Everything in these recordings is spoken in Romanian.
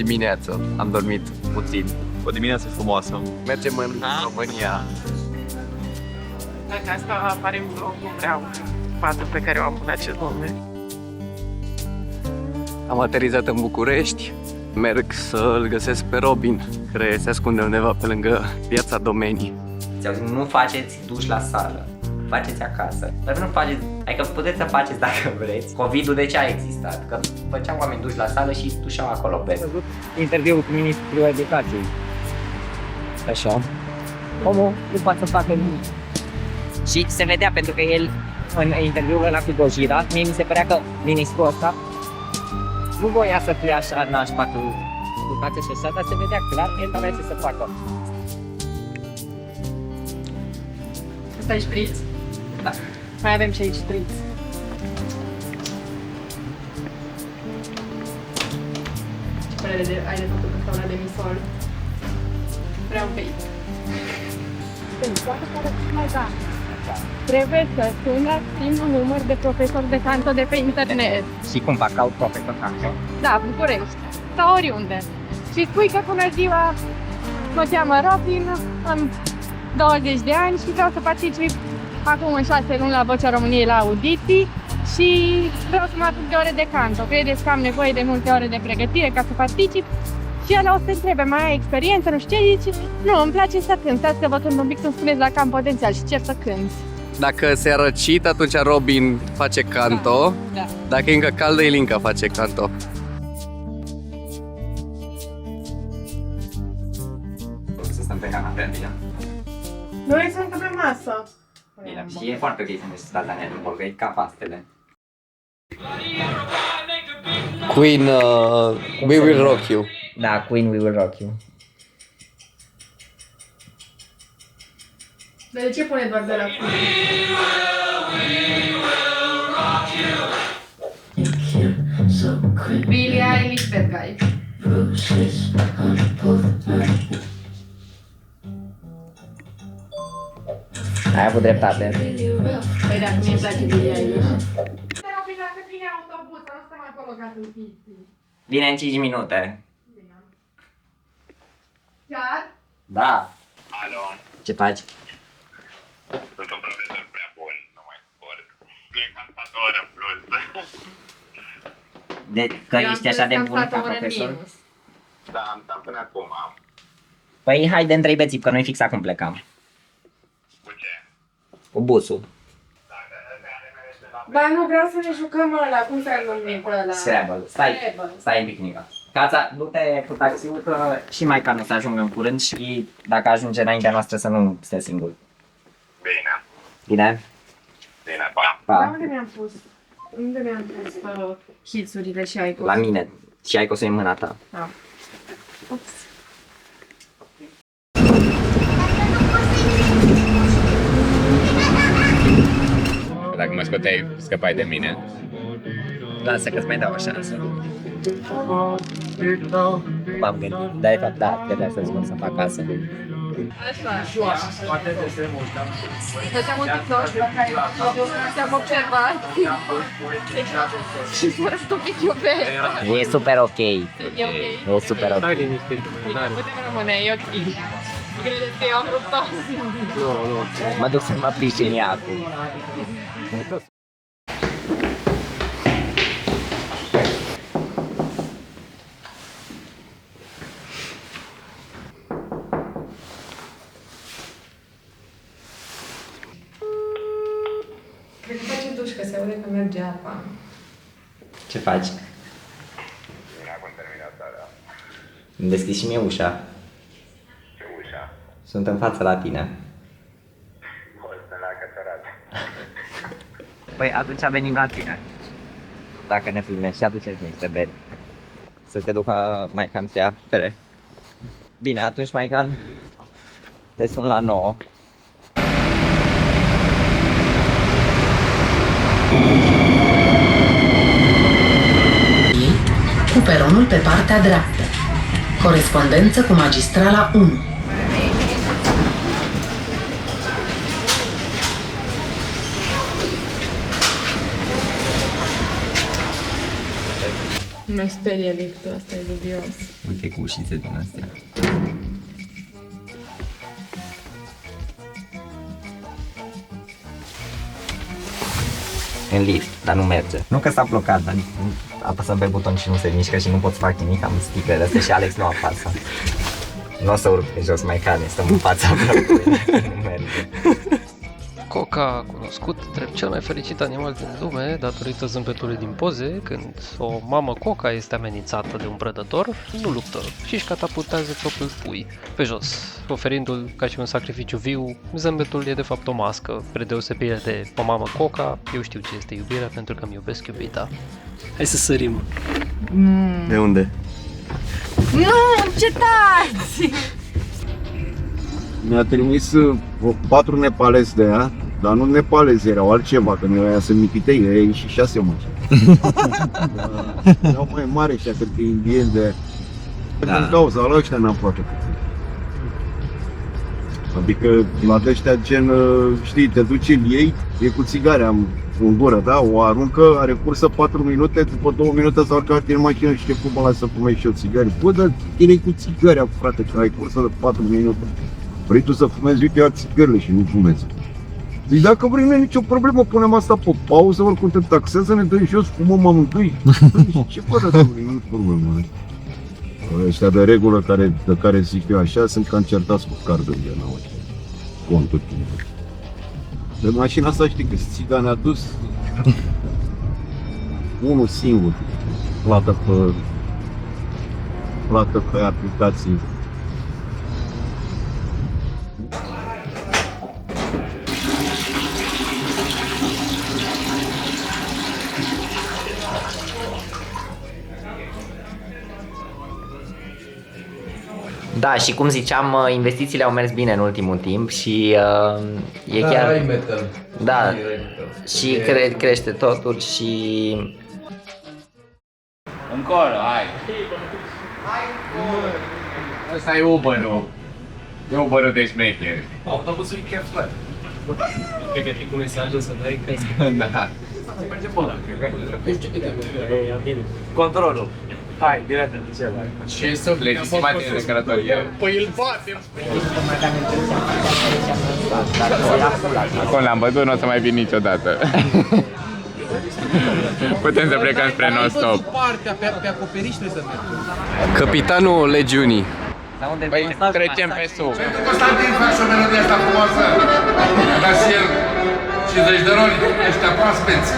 dimineață, am dormit puțin. O dimineață frumoasă. Mergem în România. Dacă asta apare în vlogul, vreau fața pe care o am în acest moment. Am aterizat în București. Merg să-l găsesc pe Robin, care se ascunde undeva pe lângă Piața Domenii. Ți-au zis, nu faceți duș la sală, faceți acasă. Dar nu faceți, adică puteți să faceți dacă vreți. COVID-ul de ce a existat? Că făceau oameni duș la sală și dușau acolo pe. Interviul cu ministrul educației. Așa. Omul nu poate să facă nimic. Și se vedea pentru că el, în interviul ăla cu Gojira, mie mi se părea că ministrul ăsta nu voia să fie așa nașpa cu educație și așa, dar se vedea clar că el avea ce să facă. Asta e șpriț? Da. Mai avem și aici șpriț. Ce părere ai de faptul că stau la demisol? Vreau un pic. Trebuie să sună primul număr de profesor de canto de pe internet. Și cum fac caut profesor canto? Da, București. Sau oriunde. Și spui că bună ziua, mă cheamă Robin, am 20 de ani și vreau să particip acum în 6 luni la Vocea României la audiții și vreau să mă apuc de ore de canto. Credeți că am nevoie de multe ore de pregătire ca să particip? Și el o să întrebe, mai ai experiență, nu știu ce, zici, nu, îmi place să cânt, stați că vă cânt un pic să-mi spuneți dacă am potențial și cer să cânt. Dacă se-a răcit, atunci Robin face canto. Da. Dacă e încă caldă, Ilinca face canto. Să stăm pe canapea, bine? Noi suntem pe masă. Bine. Și e foarte ok să ne stați la netul, că e ca pastele. Queen, We Will Rock You. Da, Queen We Will Rock You. Dar de ce pune doar de la Queen? Billie Eilish, bad guy. Ai avut dreptate. Păi dacă mie îmi place Billie Eilish. Dacă vine autobuz, nu stăm acolo ca să fiți. Vine în 5 minute. Chiar? Da. Alo, Ce faci? sunt un profesor prea bun, nu mai suport. Nu e cantator în plus. De, că Eu am ești așa de crezut că bun am ca stat o oră în profesor? minus. Da, am stat până acum. Păi haide în 3 bețiv, că noi fix acum plecam. Cu ce? Cu busul. Ba, nu vreau să ne jucăm ăla, cum s-ar numi pe ăla? Scrabble. Stai în picnică. Cața, du-te cu taxiul că și mai ca nu să ajungă în curând și dacă ajunge înaintea noastră să nu stea singur. Bine, Bine? bine, pa. Dar Pa. unde mi-am pus? Unde mi-am pus hit-urile și ai La mine. Și ai că o să iei mâna ta. Da. Ups. Dacă mă scoteai, scăpai de mine. Lasă că-ți mai dau o șansă. M-am gândit, dar de fapt da, trebuia să spun să fac acasă. Așa. Făceam un TikTok, te-am observat și fără stupid iubesc. E super ok. E ok? E super ok. Putem rămâne, e ok. Credeți că eu am rupt-o? Mă duc să mă pricini acum. Cred că face duș, că se aude că merge apa. Ce faci? Bine, acum terminat seara. Îmi deschizi și mie ușa. Ce ușa? Sunt în față la tine. Poți să la căsărat. Păi atunci venim la tine. Dacă ne filmezi și aduceți niște beri. Să te ducă Maican să ia bere. Bine, atunci Maican, te sun la 9. Cu peronul pe partea dreaptă. Corespondență cu magistrala 1. Mă sperie liftul, asta e dubios. Uite cu ușițe din astea. În lift, dar nu merge. Nu că s-a blocat, dar apăsăm pe buton și nu se mișcă și nu pot să fac nimic, am sticlele astea și Alex nu apasă. Nu o să urc pe jos mai calme, stăm în fața blocului, nu merge. Coca, cunoscut drept cel mai fericit animal din lume datorită zâmbetului din poze, când o mamă coca este amenințată de un prădător, nu luptă și își catapultează propriul pui pe jos, oferindu-l ca și un sacrificiu viu. Zâmbetul e de fapt o mască, spre deosebire de o mamă coca, eu știu ce este iubirea pentru că îmi iubesc iubita. Hai să sărim. De unde? Nu, încetați! Mi-a trimis 4 nepalezi de aia, dar nu nepalezi, erau altceva, că noi aia sunt mititei, ei și 6 mași. Erau mai mari și atât de indieni de aia. Din cauza la ăștia n-am foarte puțin. Adică la ăștia gen, știi, te duci în ei, e cu țigare, am în gură, da? O aruncă, are cursă 4 minute, după 2 minute s-a urcat în mașină și te cum ăla să fumezi și eu țigări. Bă, dar tine cu țigări, frate, că ai cursă de 4 minute. Vrei tu să fumezi, uite, ia țigările și nu fumezi. Zic, dacă vrei, nu e nicio problemă, punem asta pe pauză, oricum te taxează, ne dăm jos, fumăm amândoi. Ce fără de nu e problemă. Ăștia de regulă, de care zic eu așa, sunt cancertați cu cardul de nou. Contul timpul. De mașina asta știi că țiga ne-a dus unul singur, plată pe aplicații. Da, și cum ziceam, investițiile au mers bine în ultimul timp și e chiar... Da, și crește totul și... Încolo, hai! Ăsta e Uber-ul. E Uber-ul de șmecheri. Autobusul e chiar flat. Pregătit cu mesajul să dai că... Da. Merge pe ăla, cred. Controlul. Hai, direct în cel. Ce sunt legitimații de călătorie? Păi îl batem! Acum l-am văzut, nu o să mai vin niciodată. Putem să plecăm spre non-stop. Partea, pe acoperiș trebuie să mergem. Capitanul legiunii. Păi trecem pe sub. Pentru Constantin fac și o melodie asta frumoasă. Dar și el 50 de roli, ăștia proaspeți.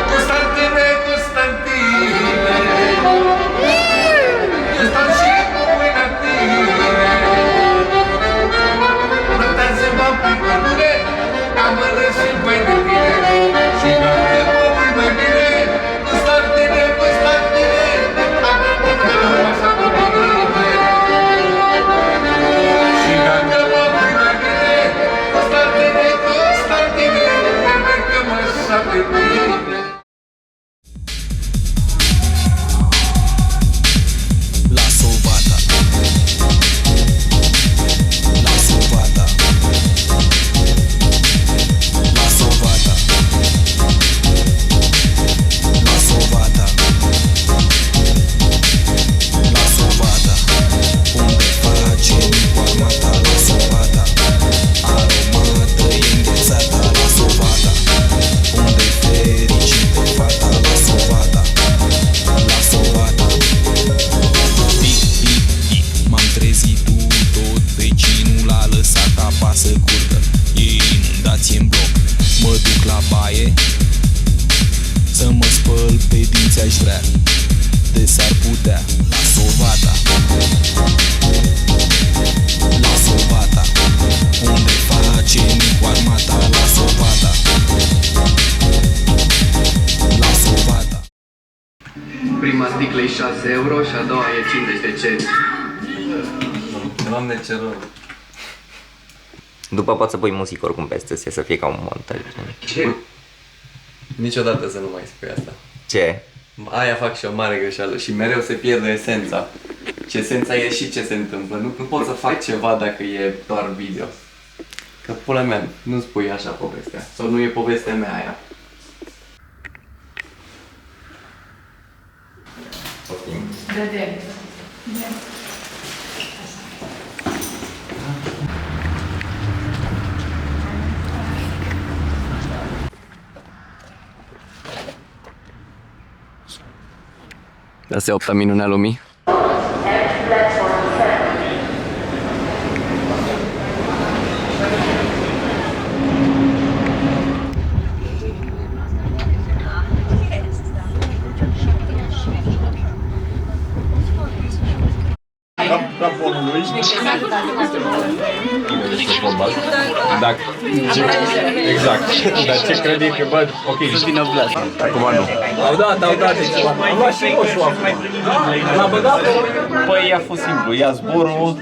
Constantine, Constantine, eu stau și cu mâina tine. Notați-mă pe pădure, amără și băi de tine. Și gătă-mă mai bine, Constantine, Constantine, amără așa cu tine. Și gătă-mă mai bine, Constantine, Constantine, amără așa pe tine. Prima sticlă e 6 euro și a doua e 50 de cenți. Doamne, ce rău. După poți să pui muzică oricum peste să fie ca un montaj. Ce? Niciodată să nu mai spui asta. Ce? Aia fac și o mare greșeală și mereu se pierde esența. Și esența e și ce se întâmplă. Nu pot să fac ceva dacă e doar video. Că pula mea, nu spui așa povestea. Sau nu e povestea mea aia. Asta e 8-a minune a lumii. Caponului. Dacă, exact. Dar ce crede că, bă, ok. Acum nu. Au dat. Am luat și roșu acum. L-a băgat? Păi a fost simplu, ia zborul,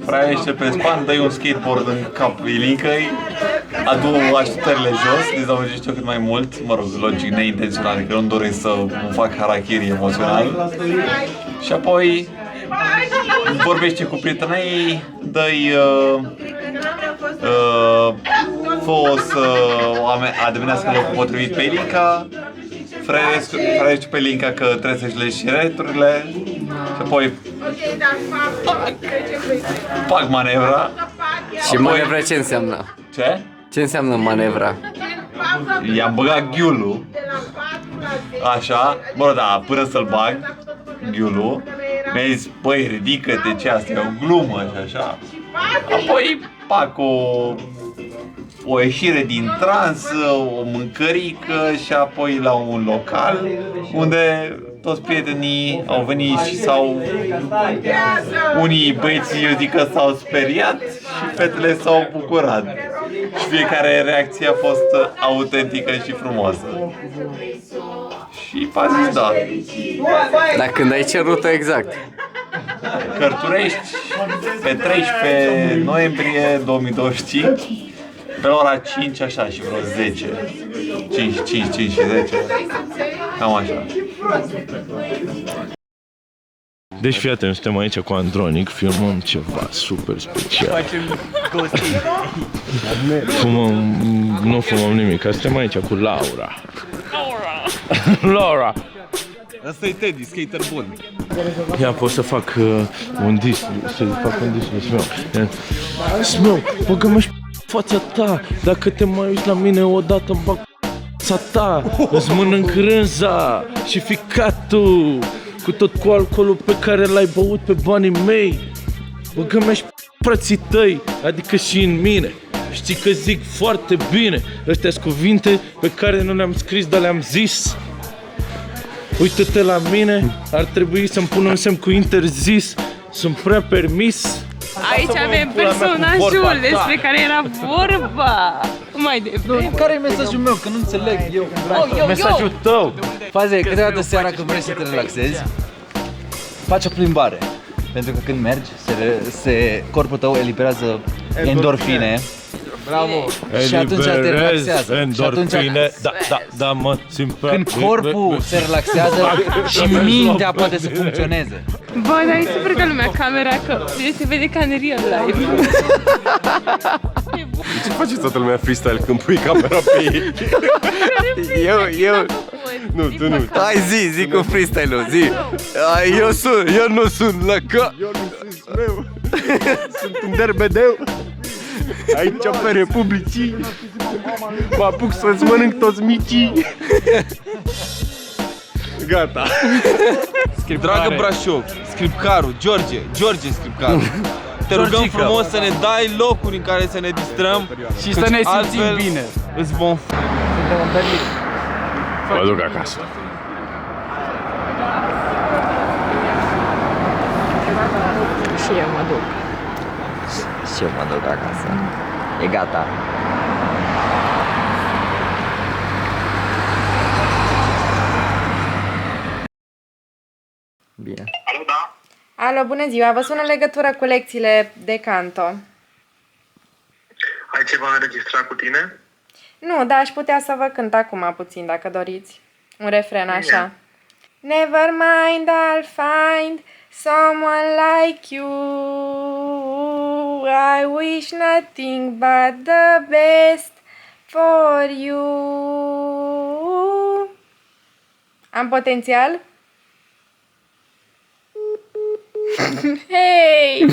fraiește pe span, dă-i un skateboard în cap Ilincăi, adu așteptările jos, dezamăgește-o cât mai mult, mă rog, logic, neintențional, că nu doresc să mă fac harakiri emoțional. Și apoi vorbește cu prietena ei, dă-i fă-o să o ademenească locul potrivit pe Ilinca, fraiește pe Ilinca că trebuie să-și legi șireturile și apoi fac manevra. Și manevra ce înseamnă? Ce? Ce înseamnă manevra? I-am băgat ghiulul, așa, mă rog, da, până să-l bag, ghiulul, mi-a zis, băi, ridică-te, ce asta e o glumă și așa. Apoi fac o ieșire din trans, o mâncărică și apoi la un local unde toți prietenii au venit și unii băieți, eu zic că s-au speriat și fetele s-au bucurat. Și fiecare reacție a fost autentică și frumoasă. Și a zis da. Dar când ai cerut-o exact? Cărturești pe 13 noiembrie 2025 pe la ora 5 așa și vreo 10. 5 și 10. Cam așa. Deci fii atent, suntem aici cu Andronic, filmăm ceva super special. Nu fumăm nimic, că suntem aici cu Laura. Laura! Asta e Teddy, skater bun. Ia, pot să fac un dis, lui Smeu. Smeu, băgă-mă și fața ta, dacă te mai uiți la mine odată îmi bag fața ta, îți mănânc rânza și ficatul, cu tot cu alcoolul pe care l-ai băut pe banii mei. Băgă-mă și frații tăi, adică și în mine. Știi că zic foarte bine, astea-s cuvinte pe care nu le-am scris, dar le-am zis. Uită-te la mine, ar trebui să-mi pun un semn cu interzis, sunt prea permis. Aici avem personajul despre care era vorba mai devreme. Care e mesajul meu? Că nu înțeleg eu. Mesajul tău! Faze, câteodată seara când vrei să te relaxezi, faci o plimbare. Pentru că când mergi, corpul tău eliberează endorfine. Bravo! Și atunci te relaxează. Endorfine, da, mă simt prea... Când corpul se relaxează și mintea poate să funcționeze. Bă, dar e super ca lumea camera, că se vede ca în real life. Ce face toată lumea freestyle când pui camera pe ei? Eu... Nu, tu nu. Hai zi cu freestyle-ul, zi. Eu nu sunt la ca... Eu nu sunt Smeu. Sunt un derbedeu. Aici pe Republicii mă apuc să-ți mănânc toți micii. Gata. Dragă Brașov, Scripcaru, George Scripcaru, te rugăm frumos să ne dai locuri în care să ne distrăm și să ne simțim bine. Îți vom... Suntem în Berlin. Mă duc acasă. Și eu mă duc. Și eu mă duc acasă. E gata. Bine. Alo, da? Alo, bună ziua, vă sun în legătură cu lecțiile de canto. Ai ceva înregistrat cu tine? Nu, dar aș putea să vă cânt acum puțin, dacă doriți. Un refren așa. Never mind, I'll find someone like you. I wish nothing but the best for you. Am potențial? Hei!